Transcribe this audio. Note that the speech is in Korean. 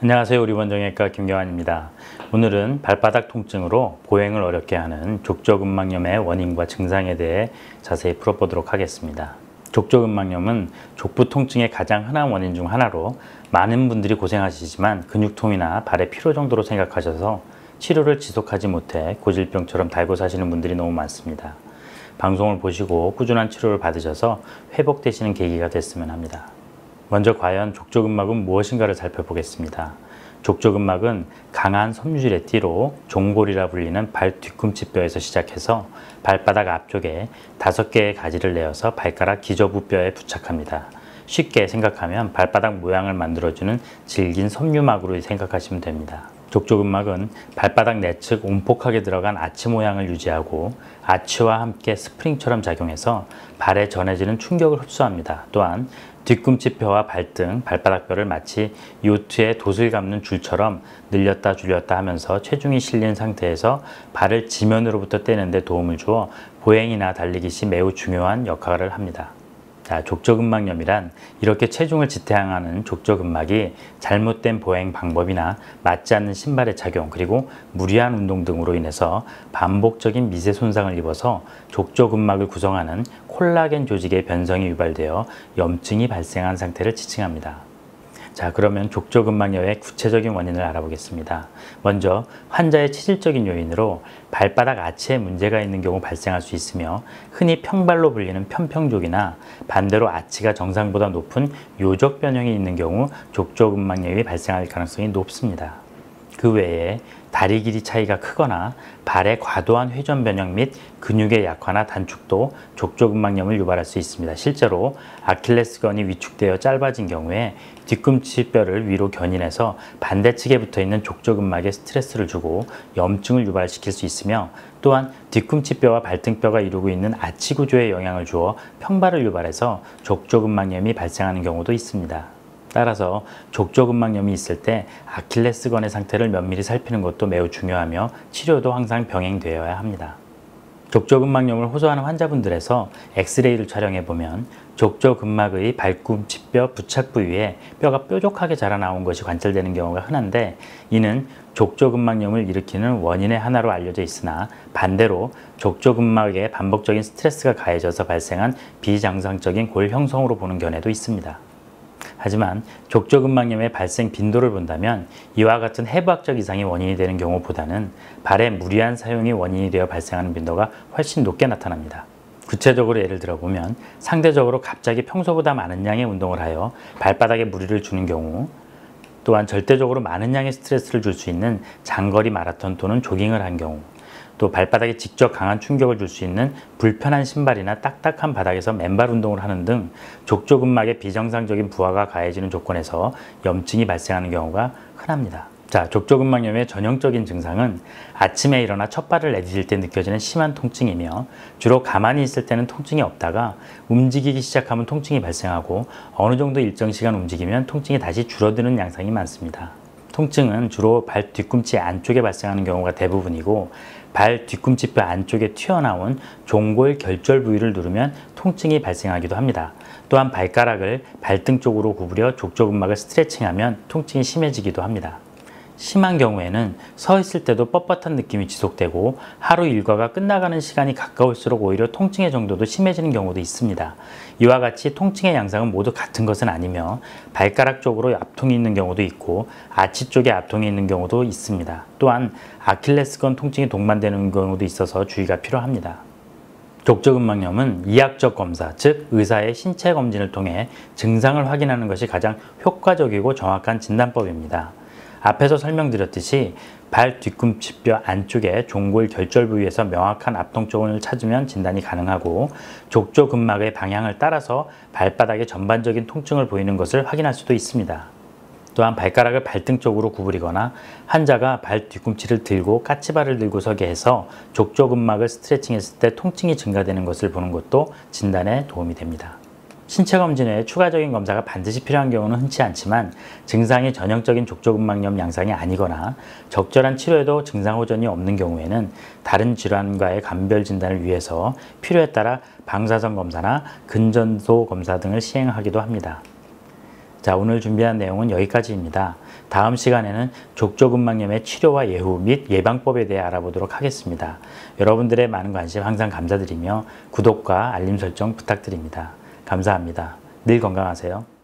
안녕하세요. 우리 원정외과 김경환입니다. 오늘은 발바닥 통증으로 보행을 어렵게 하는 족저근막염의 원인과 증상에 대해 자세히 풀어보도록 하겠습니다. 족저근막염은 족부 통증의 가장 흔한 원인 중 하나로 많은 분들이 고생하시지만 근육통이나 발의 피로 정도로 생각하셔서 치료를 지속하지 못해 고질병처럼 달고 사시는 분들이 너무 많습니다. 방송을 보시고 꾸준한 치료를 받으셔서 회복되시는 계기가 됐으면 합니다. 먼저 과연 족저근막은 무엇인가를 살펴보겠습니다. 족저근막은 강한 섬유질의 띠로 종골이라 불리는 발 뒤꿈치뼈에서 시작해서 발바닥 앞쪽에 5개의 가지를 내어서 발가락 기저부뼈에 부착합니다. 쉽게 생각하면 발바닥 모양을 만들어주는 질긴 섬유막으로 생각하시면 됩니다. 족저근막은 발바닥 내측 온폭하게 들어간 아치 모양을 유지하고 아치와 함께 스프링처럼 작용해서 발에 전해지는 충격을 흡수합니다. 또한 뒤꿈치뼈와 발등, 발바닥뼈를 마치 요트에 돛을 감는 줄처럼 늘렸다 줄였다 하면서 체중이 실린 상태에서 발을 지면으로부터 떼는 데 도움을 주어 보행이나 달리기 시 매우 중요한 역할을 합니다. 족저근막염이란 이렇게 체중을 지탱하는 족저근막이 잘못된 보행 방법이나 맞지 않는 신발의 착용 그리고 무리한 운동 등으로 인해서 반복적인 미세 손상을 입어서 족저근막을 구성하는 콜라겐 조직의 변성이 유발되어 염증이 발생한 상태를 지칭합니다. 그러면 족저근막염의 구체적인 원인을 알아보겠습니다. 먼저 환자의 체질적인 요인으로 발바닥 아치에 문제가 있는 경우 발생할 수 있으며 흔히 평발로 불리는 편평족이나 반대로 아치가 정상보다 높은 요적 변형이 있는 경우 족저근막염이 발생할 가능성이 높습니다. 그 외에 다리 길이 차이가 크거나 발의 과도한 회전 변형 및 근육의 약화나 단축도 족저근막염을 유발할 수 있습니다. 실제로 아킬레스건이 위축되어 짧아진 경우에 뒤꿈치뼈를 위로 견인해서 반대측에 붙어있는 족저근막에 스트레스를 주고 염증을 유발시킬 수 있으며 또한 뒤꿈치뼈와 발등뼈가 이루고 있는 아치 구조에 영향을 주어 평발을 유발해서 족저근막염이 발생하는 경우도 있습니다. 따라서 족저근막염이 있을 때 아킬레스건의 상태를 면밀히 살피는 것도 매우 중요하며 치료도 항상 병행되어야 합니다. 족저근막염을 호소하는 환자분들에서 엑스레이를 촬영해 보면 족저근막의 발꿈치뼈 부착 부위에 뼈가 뾰족하게 자라나온 것이 관찰되는 경우가 흔한데 이는 족저근막염을 일으키는 원인의 하나로 알려져 있으나 반대로 족저근막에 반복적인 스트레스가 가해져서 발생한 비정상적인 골 형성으로 보는 견해도 있습니다. 하지만 족저근막염의 발생 빈도를 본다면 이와 같은 해부학적 이상이 원인이 되는 경우보다는 발의 무리한 사용이 원인이 되어 발생하는 빈도가 훨씬 높게 나타납니다. 구체적으로 예를 들어보면 상대적으로 갑자기 평소보다 많은 양의 운동을 하여 발바닥에 무리를 주는 경우, 또한 절대적으로 많은 양의 스트레스를 줄 수 있는 장거리 마라톤 또는 조깅을 한 경우, 또 발바닥에 직접 강한 충격을 줄 수 있는 불편한 신발이나 딱딱한 바닥에서 맨발 운동을 하는 등 족저근막의 비정상적인 부하가 가해지는 조건에서 염증이 발생하는 경우가 흔합니다. 족저근막염의 전형적인 증상은 아침에 일어나 첫 발을 내디딜 때 느껴지는 심한 통증이며 주로 가만히 있을 때는 통증이 없다가 움직이기 시작하면 통증이 발생하고 어느 정도 일정 시간 움직이면 통증이 다시 줄어드는 양상이 많습니다. 통증은 주로 발 뒤꿈치 안쪽에 발생하는 경우가 대부분이고 발 뒤꿈치뼈 안쪽에 튀어나온 종골 결절 부위를 누르면 통증이 발생하기도 합니다. 또한 발가락을 발등 쪽으로 구부려 족저근막을 스트레칭하면 통증이 심해지기도 합니다. 심한 경우에는 서 있을 때도 뻣뻣한 느낌이 지속되고 하루 일과가 끝나가는 시간이 가까울수록 오히려 통증의 정도도 심해지는 경우도 있습니다. 이와 같이 통증의 양상은 모두 같은 것은 아니며 발가락 쪽으로 압통이 있는 경우도 있고 아치 쪽에 압통이 있는 경우도 있습니다. 또한 아킬레스건 통증이 동반되는 경우도 있어서 주의가 필요합니다. 족저근막염은 이학적 검사, 즉 의사의 신체 검진을 통해 증상을 확인하는 것이 가장 효과적이고 정확한 진단법입니다. 앞에서 설명드렸듯이 발 뒤꿈치뼈 안쪽에 종골 결절 부위에서 명확한 압통점을 찾으면 진단이 가능하고 족저근막의 방향을 따라서 발바닥에 전반적인 통증을 보이는 것을 확인할 수도 있습니다. 또한 발가락을 발등 쪽으로 구부리거나 환자가 발 뒤꿈치를 들고 까치발을 들고 서게 해서 족저근막을 스트레칭했을 때 통증이 증가되는 것을 보는 것도 진단에 도움이 됩니다. 신체 검진 외에 추가적인 검사가 반드시 필요한 경우는 흔치 않지만 증상이 전형적인 족저근막염 양상이 아니거나 적절한 치료에도 증상 호전이 없는 경우에는 다른 질환과의 감별 진단을 위해서 필요에 따라 방사선 검사나 근전소 검사 등을 시행하기도 합니다. 자, 오늘 준비한 내용은 여기까지입니다. 다음 시간에는 족저근막염의 치료와 예후 및 예방법에 대해 알아보도록 하겠습니다. 여러분들의 많은 관심 항상 감사드리며 구독과 알림 설정 부탁드립니다. 감사합니다. 늘 건강하세요.